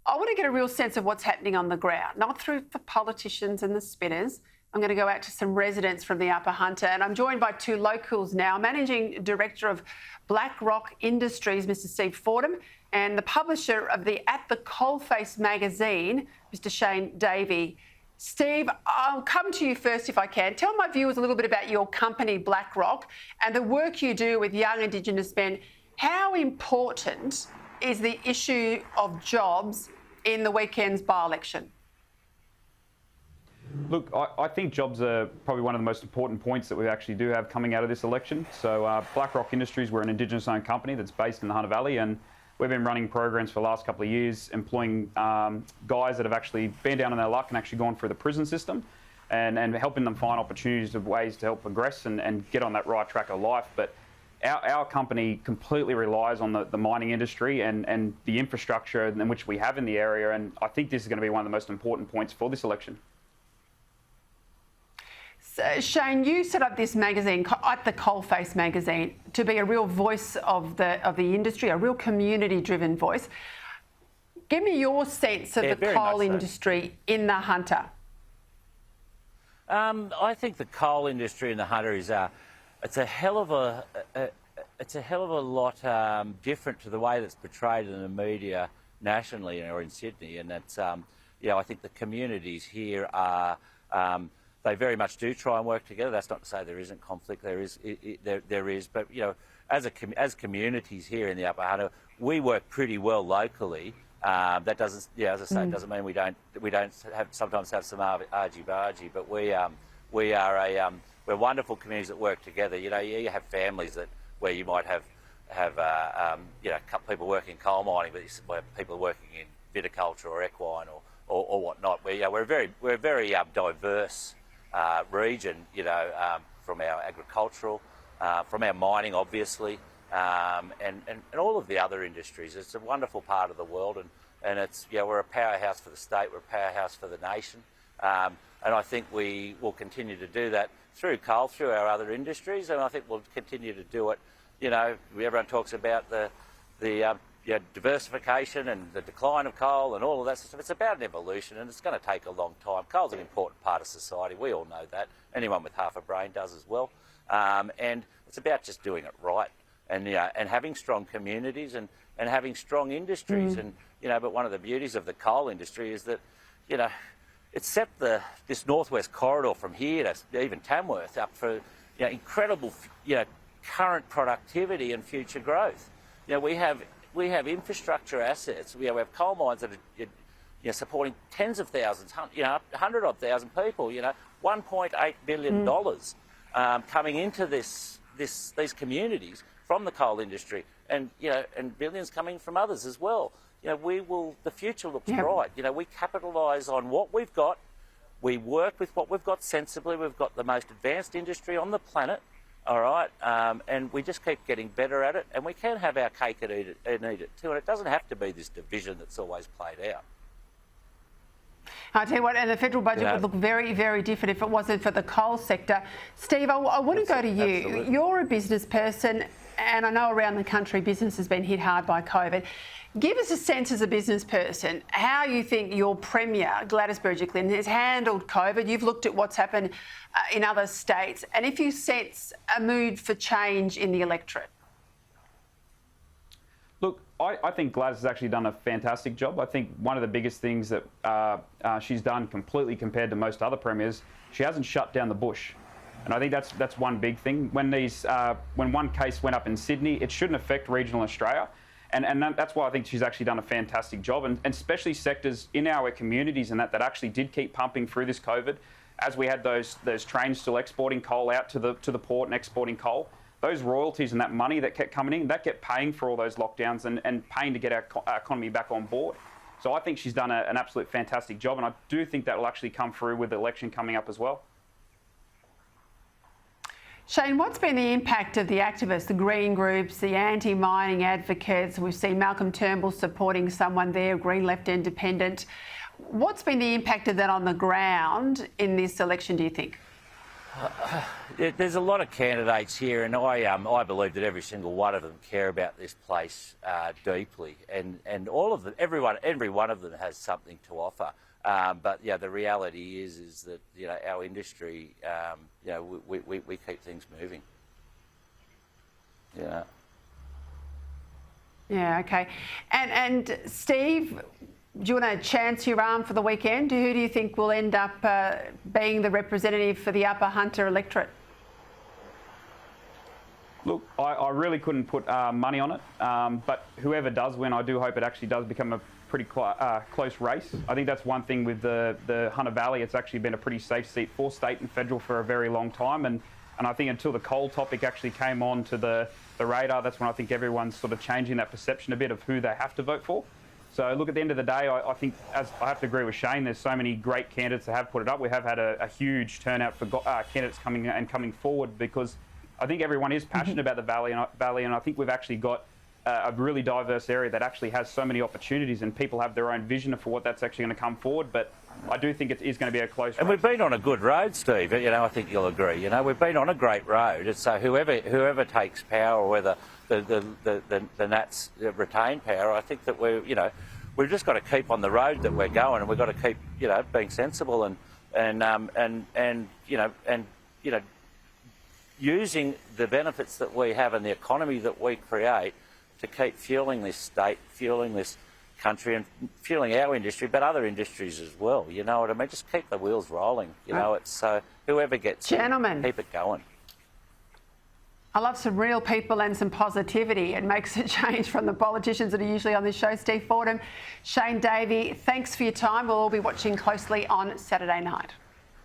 I want to get a real sense of what's happening on the ground, not through the politicians and the spinners. I'm going to go out to some residents from the Upper Hunter, and I'm joined by two locals now. Managing Director of Blackrock Industries, Mr. Steve Fordham, and the publisher of the At the Coalface magazine, Mr. Shane Davey. Steve, I'll come to you first if I can. Tell my viewers a little bit about your company, Blackrock, and the work you do with young Indigenous men. How important is the issue of jobs in the weekend's by-election? Look, I think jobs are probably one of the most important points that we actually do have coming out of this election. So Blackrock Industries, we're an Indigenous-owned company that's based in the Hunter Valley, and we've been running programs for the last couple of years, employing guys that have actually been down on their luck and actually gone through the prison system and helping them find opportunities of ways to help progress and get on that right track of life. But our company completely relies on the mining industry and the infrastructure in which we have in the area, and I think this is going to be one of the most important points for this election. So, Shane, you set up this magazine, At the Coalface magazine, to be a real voice of the industry, a real community-driven voice. Give me your sense of the coal industry in the Hunter. I think the coal industry in the Hunter is it's a hell of a lot different to the way that's portrayed in the media nationally or in Sydney, and that's I think the communities here are. They very much do try and work together. That's not to say there isn't conflict. There is, but as communities here in the Upper Hunter, we work pretty well locally. That doesn't, as I say, it doesn't mean we don't sometimes have some argy-bargy, but we're wonderful communities that work together. You have families where you might have a couple people working in coal mining, but where people are working in viticulture or equine or whatnot. We're a very diverse region, from our agricultural, from our mining, obviously, and all of the other industries. It's a wonderful part of the world, and it's we're a powerhouse for the state, we're a powerhouse for the nation, and I think we will continue to do that through coal, through our other industries, and I think we'll continue to do it. Everyone talks about the diversification and the decline of coal and all of that stuff. It's about an evolution, and it's going to take a long time. Coal's an important part of society. We all know that. Anyone with half a brain does as well. And it's about just doing it right and having strong communities and having strong industries. And but one of the beauties of the coal industry is that it's set this northwest corridor from here to even Tamworth up for incredible current productivity and future growth. We have infrastructure assets. We have coal mines that are supporting tens of thousands, 100-odd thousand people. $1.8 billion coming into these communities from the coal industry, and billions coming from others as well. The future looks bright. We capitalise on what we've got. We work with what we've got sensibly. We've got the most advanced industry on the planet. All right, and we just keep getting better at it, and we can have our cake and eat it too, and it doesn't have to be this division that's always played out. I'll tell you what, and the federal budget would look very, very different if it wasn't for the coal sector. Steve, I want to go to you. Absolutely. You're a business person, and I know around the country business has been hit hard by COVID. Give us a sense as a business person how you think your Premier, Gladys Berejiklian, has handled COVID. You've looked at what's happened in other states, and if you sense a mood for change in the electorate. Look, I think Gladys has actually done a fantastic job. I think one of the biggest things that she's done completely compared to most other premiers, she hasn't shut down the bush. And I think that's one big thing. When one case went up in Sydney, it shouldn't affect regional Australia. And that's why I think she's actually done a fantastic job, and especially sectors in our communities and that actually did keep pumping through this COVID, as we had those trains still exporting coal out to the port and exporting coal. Those royalties and that money that kept coming in, that kept paying for all those lockdowns and paying to get our economy back on board. So I think she's done an absolute fantastic job, and I do think that will actually come through with the election coming up as well. Shane, what's been the impact of the activists, the green groups, the anti-mining advocates? We've seen Malcolm Turnbull supporting someone there, Green Left Independent. What's been the impact of that on the ground in this election, do you think? There's a lot of candidates here, and I believe that every single one of them care about this place deeply, and all of them, every one of them has something to offer. But yeah, the reality is that our industry, we keep things moving. Yeah. Yeah. Okay. And Steve, do you want to chance your arm for the weekend? Who do you think will end up being the representative for the Upper Hunter electorate? Look, I really couldn't put money on it, but whoever does win, I do hope it actually does become a pretty close race. I think that's one thing with the Hunter Valley. It's actually been a pretty safe seat for state and federal for a very long time, and I think until the coal topic actually came on to the radar, that's when I think everyone's sort of changing that perception a bit of who they have to vote for. So look, at the end of the day, I think, as I have to agree with Shane, there's so many great candidates that have put it up. We have had a huge turnout for candidates coming forward, because I think everyone is passionate about the valley, and I think we've actually got a really diverse area that actually has so many opportunities, and people have their own vision for what that's actually going to come forward. But I do think it is going to be a close race. And we've been on a good road, Steve. I think you'll agree. We've been on a great road. And so whoever takes power, whether the Nats retain power, I think that we've just got to keep on the road that we're going, and we've got to keep being sensible and using the benefits that we have and the economy that we create to keep fueling this state, fueling this country, and fueling our industry, but other industries as well. You know what I mean? Just keep the wheels rolling. It's so whoever gets Gentlemen, keep it going. I love some real people and some positivity. It makes a change from the politicians that are usually on this show. Steve Fordham, Shane Davey, thanks for your time. We'll all be watching closely on Saturday night.